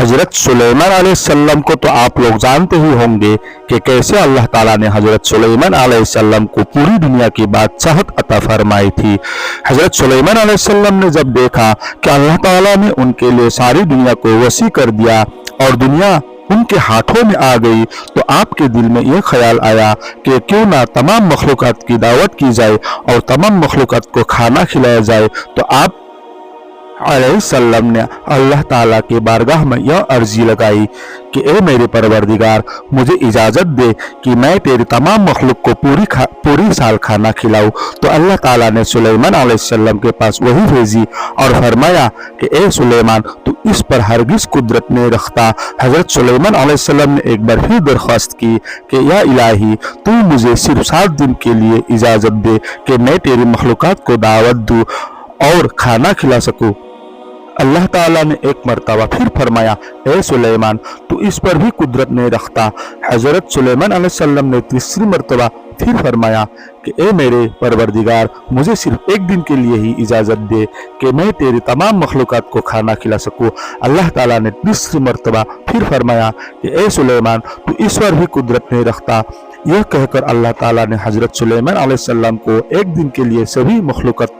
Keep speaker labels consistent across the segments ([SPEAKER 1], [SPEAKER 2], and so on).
[SPEAKER 1] हजरत सुलेमान अलैहिस्सलाम को तो आप लोग जानते ही होंगे कि कैसे अल्लाह ताला ने हजरत सुलेमान अलैहिस्सलाम को पूरी दुनिया की बादशाहत अता फरमाई थी। हजरत सुलेमान अलैहिस्सलाम ने जब देखा कि अल्लाह ताला ने उनके लिए सारी दुनिया को वसी कर दिया और दुनिया उनके हाथों में आ गई, तो आपके दिल में यह ख्याल आया कि क्यों ना तमाम मखलूकात की दावत की जाए और तमाम मखलूकात को खाना खिलाया जाए। तो आप अलैहिस्सलाम ने अल्लाह ताला के बारगाह में यह अर्जी लगाई कि ए मेरे परवरदिगार, मुझे इजाज़त दे कि मैं तेरी तमाम मखलूक को पूरी साल खाना खिलाऊं। तो अल्लाह ताला ने सुलेमान अलैहिस्सलाम के पास वही भेजी और फरमाया कि ए सुलेमान, तू इस पर हरगिज कुदरत नहीं रखता। हजरत सुलेमान अलैहिस्सलाम ने एक बार फिर दरख्वास्त की कि या इलाही, तू मुझे सिर्फ 7 दिन के लिए इजाज़त दे कि मैं तेरी मखलूकात को दावत दूँ और खाना खिला सकूँ। अल्लाह ताला ने एक मरतबा फिर फरमाया, ए सुलेमान, तू इस पर भी कुदरत नहीं रखता। हजरत सुलेमान अलैहिस्सलाम ने तीसरी मरतबा फिर फरमाया कि ए मेरे परवरदिगार, मुझे सिर्फ 1 दिन के लिए ही इजाज़त दे कि मैं तेरी तमाम मखलूकात को खाना खिला सकूँ। अल्लाह ताला ने तीसरी मरतबा फिर फरमाया कि ए सुलेमान, तू इस पर भी कुदरत नहीं रखता। यह कहकर अल्लाह ताला ने हजरत सुलेमान अलैहिस्सलाम को 1 दिन के लिए सभी मखलूकात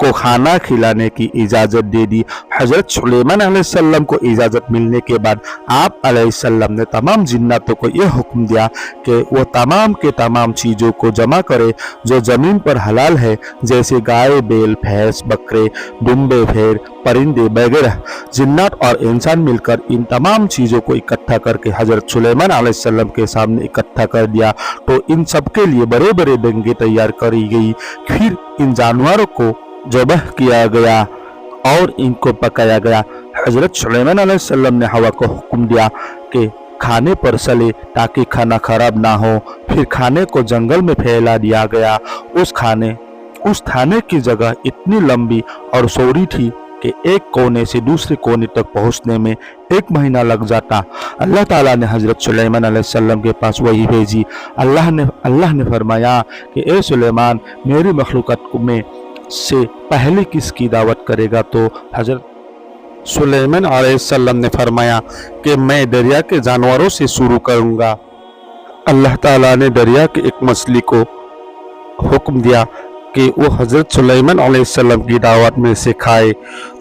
[SPEAKER 1] को खाना खिलाने की इजाज़त दे दी। हजरत सुलेमान अलैहिस्सलाम को इजाज़त मिलने के बाद आप अलैहिस्सलाम ने तमाम जिन्नातों को यह हुक्म दिया कि वो तमाम के तमाम चीज़ों को जमा करे जो ज़मीन पर हलाल है, जैसे गाय, बैल, भैंस, बकरे, दुम्बे, भेड़, परिंदे वगैरह। जिन्नात और इंसान मिलकर इन तमाम चीज़ों को इकट्ठा करके हजरत सुलेमान अलैहिस्सलाम के सामने इकट्ठा कर दिया। तो इन सब के लिए बड़े बड़े डंगे तैयार करी गई। फिर इन जानवरों को ज़बह किया गया और इनको पकाया गया। हजरत सुलेमान अलैहिस्सलाम ने हवा को हुक्म दिया कि खाने पर सले ताकि खाना खराब ना हो। फिर खाने को जंगल में फैला दिया गया। उस खाने की जगह इतनी लंबी और चौड़ी थी कि एक कोने से दूसरे कोने तक पहुंचने में 1 महीना लग जाता। अल्लाह ताला ने हजरत सुलेमान अलैहिस्सलाम के पास वही भेजी। अल्लाह ने फरमाया कि ए सुलेमान, मेरी मखलूक़ात में से पहले किसकी दावत करेगा? तो हजरत सुलेमान अलैहिस्सलाम ने फरमाया कि मैं दरिया के जानवरों से शुरू करूंगा। अल्लाह ताला ने दरिया के एक मछली को हुक्म दिया कि वो हजरत सुलेमान अलैहिस्सलाम की दावत में से खाए।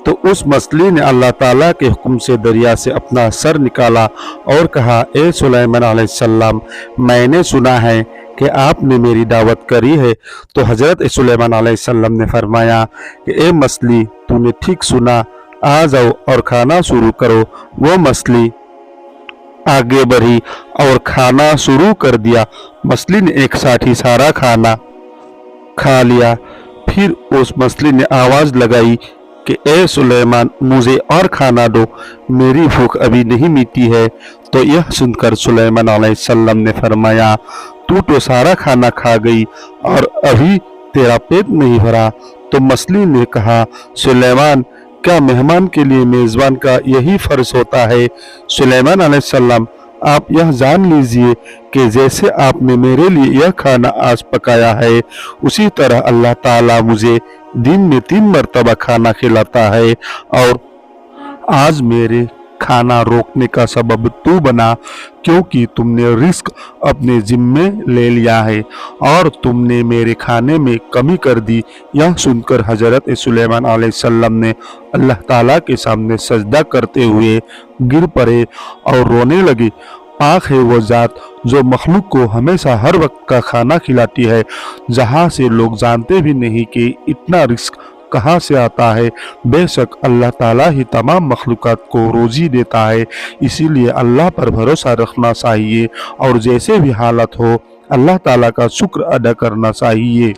[SPEAKER 1] तो उस मछली ने अल्लाह ताला के हुक्म से दरिया से अपना सर निकाला और कहा, ए सुलेमान अलैहिस्सलाम, मैंने सुना है कि आपने मेरी दावत करी है। तो हजरत सुलेमान अलैहिस्सलाम ने फरमाया कि ए मछली, तूने ठीक सुना, आ जाओ और खाना शुरू करो। वो मछली आगे बढ़ी और खाना शुरू कर दिया। मछली ने एक साथ ही सारा खाना खा लिया। फिर उस मछली ने आवाज़ लगाई कि ए सुलेमान, मुझे और खाना दो, मेरी भूख अभी नहीं मिटी है। तो यह सुनकर सुलेमान अलैहिस्सलाम ने फरमाया, तू तो सारा खाना खा गई और अभी तेरा पेट नहीं भरा। तो मछली ने कहा, सुलेमान, क्या मेहमान के लिए मेज़बान का यही फ़र्ज़ होता है? सुलेमान अलैहिस्सलाम, आप यह जान लीजिए कि जैसे आपने मेरे लिए यह खाना आज पकाया है, उसी तरह अल्लाह ताला मुझे दिन में 3 मरतबा खाना खिलाता है। और आज मेरे खाना रोकने का सबब तू बना, क्योंकि तुमने रिस्क अपने जिम्मे ले लिया है और तुमने मेरे खाने में कमी कर दी। यह सुनकर हजरत सुलेमान अलैहिस्सलाम ने अल्लाह ताला के सामने सजदा करते हुए गिर पड़े और रोने लगे। पाक है वो ज़ात जो मखलूक को हमेशा हर वक्त का खाना खिलाती है, जहाँ से लोग जानते भी नहीं कि इतना रिस्क कहाँ से आता है। बेशक अल्लाह ताला ही तमाम मखलूक़ात को रोज़ी देता है, इसीलिए अल्लाह पर भरोसा रखना चाहिए और जैसे भी हालत हो अल्लाह ताला का शुक्र अदा करना चाहिए।